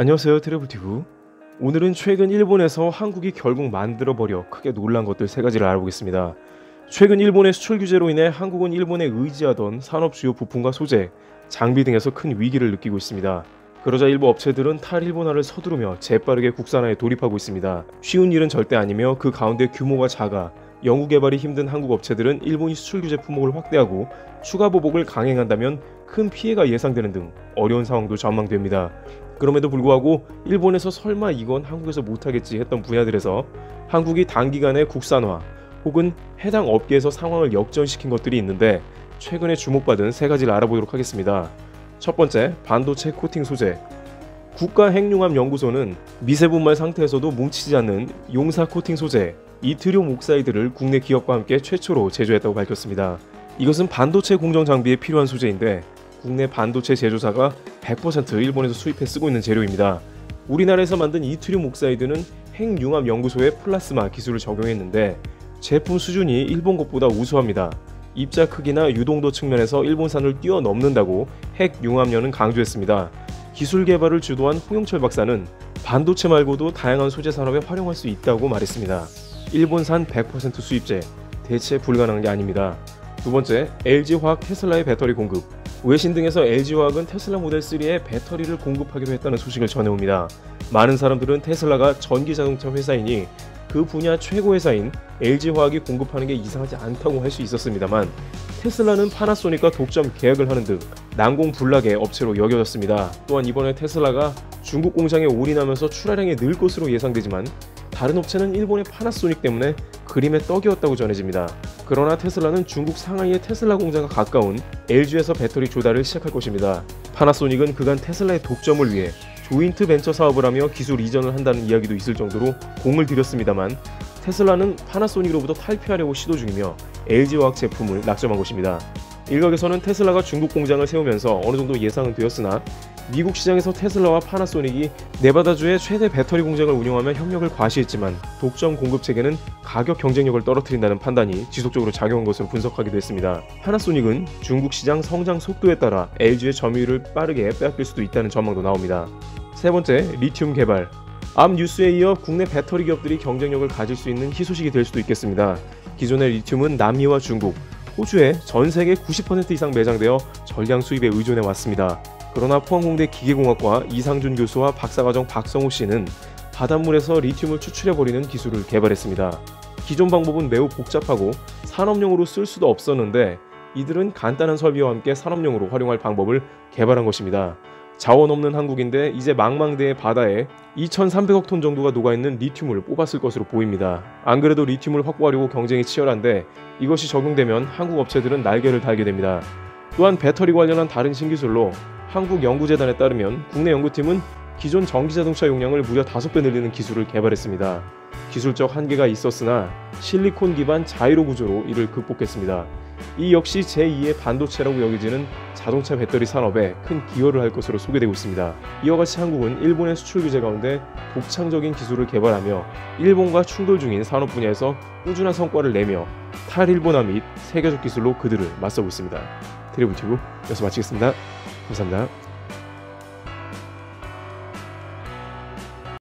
안녕하세요, 트래블튜브. 오늘은 최근 일본에서 한국이 결국 만들어버려 크게 놀란 것들 3가지를 알아보겠습니다. 최근 일본의 수출 규제로 인해 한국은 일본에 의지하던 산업 주요 부품과 소재, 장비 등에서 큰 위기를 느끼고 있습니다. 그러자 일부 업체들은 탈일본화를 서두르며 재빠르게 국산화에 돌입하고 있습니다. 쉬운 일은 절대 아니며 그 가운데 규모가 작아 연구개발이 힘든 한국 업체들은 일본이 수출 규제 품목을 확대하고 추가 보복을 강행한다면 큰 피해가 예상되는 등 어려운 상황도 전망됩니다. 그럼에도 불구하고 일본에서 설마 이건 한국에서 못하겠지 했던 분야들에서 한국이 단기간에 국산화 혹은 해당 업계에서 상황을 역전시킨 것들이 있는데 최근에 주목받은 3가지를 알아보도록 하겠습니다. 첫 번째, 반도체 코팅 소재. 국가핵융합연구소는 미세분말 상태에서도 뭉치지 않는 용사 코팅 소재 이트리움 옥사이드를 국내 기업과 함께 최초로 제조했다고 밝혔습니다. 이것은 반도체 공정 장비에 필요한 소재인데 국내 반도체 제조사가 100% 일본에서 수입해 쓰고 있는 재료입니다. 우리나라에서 만든 이트리움 옥사이드는 핵융합연구소의 플라스마 기술을 적용했는데 제품 수준이 일본 것보다 우수합니다. 입자 크기나 유동도 측면에서 일본산을 뛰어넘는다고 핵융합연은 강조했습니다. 기술 개발을 주도한 홍영철 박사는 반도체 말고도 다양한 소재 산업에 활용할 수 있다고 말했습니다. 일본산 100% 수입제, 대체 불가능한 게 아닙니다. 두 번째, LG화학 테슬라의 배터리 공급. 외신 등에서 LG화학은 테슬라 모델 3에 배터리를 공급하기로 했다는 소식을 전해옵니다. 많은 사람들은 테슬라가 전기자동차 회사이니 그 분야 최고 회사인 LG화학이 공급하는 게 이상하지 않다고 할 수 있었습니다만 테슬라는 파나소닉과 독점 계약을 하는 등 난공불락의 업체로 여겨졌습니다. 또한 이번에 테슬라가 중국 공장에 올인하면서 출하량이 늘 것으로 예상되지만 다른 업체는 일본의 파나소닉 때문에 그림의 떡이었다고 전해집니다. 그러나 테슬라는 중국 상하이의 테슬라 공장과 가까운 LG에서 배터리 조달을 시작할 것입니다. 파나소닉은 그간 테슬라의 독점을 위해 조인트 벤처 사업을 하며 기술 이전을 한다는 이야기도 있을 정도로 공을 들였습니다만 테슬라는 파나소닉으로부터 탈피하려고 시도 중이며 LG화학 제품을 낙점한 것입니다. 일각에서는 테슬라가 중국 공장을 세우면서 어느 정도 예상은 되었으나 미국 시장에서 테슬라와 파나소닉이 네바다주의 최대 배터리 공장을 운영하며 협력을 과시했지만 독점 공급 체계는 가격 경쟁력을 떨어뜨린다는 판단이 지속적으로 작용한 것으로 분석하기도 했습니다. 파나소닉은 중국 시장 성장 속도에 따라 LG의 점유율을 빠르게 빼앗길 수도 있다는 전망도 나옵니다. 세 번째, 리튬 개발. 앞 뉴스에 이어 국내 배터리 기업들이 경쟁력을 가질 수 있는 희소식이 될 수도 있겠습니다. 기존의 리튬은 남미와 중국, 호주에 전 세계 90% 이상 매장되어 전량 수입에 의존해 왔습니다. 그러나 포항공대 기계공학과 이상준 교수와 박사과정 박성호 씨는 바닷물에서 리튬을 추출해버리는 기술을 개발했습니다. 기존 방법은 매우 복잡하고 산업용으로 쓸 수도 없었는데 이들은 간단한 설비와 함께 산업용으로 활용할 방법을 개발한 것입니다. 자원 없는 한국인데 이제 망망대해 바다에 2,300억 톤 정도가 녹아있는 리튬을 뽑았을 것으로 보입니다. 안 그래도 리튬을 확보하려고 경쟁이 치열한데 이것이 적용되면 한국 업체들은 날개를 달게 됩니다. 또한 배터리 관련한 다른 신기술로 한국연구재단에 따르면 국내 연구팀은 기존 전기자동차 용량을 무려 5배 늘리는 기술을 개발했습니다. 기술적 한계가 있었으나 실리콘 기반 자이로 구조로 이를 극복했습니다. 이 역시 제2의 반도체라고 여겨지는 자동차 배터리 산업에 큰 기여를 할 것으로 소개되고 있습니다. 이와 같이 한국은 일본의 수출 규제 가운데 독창적인 기술을 개발하며 일본과 충돌 중인 산업 분야에서 꾸준한 성과를 내며 탈일본화 및 세계적 기술로 그들을 맞서고 있습니다. 트래블튜브 여기서 마치겠습니다. 감사합니다.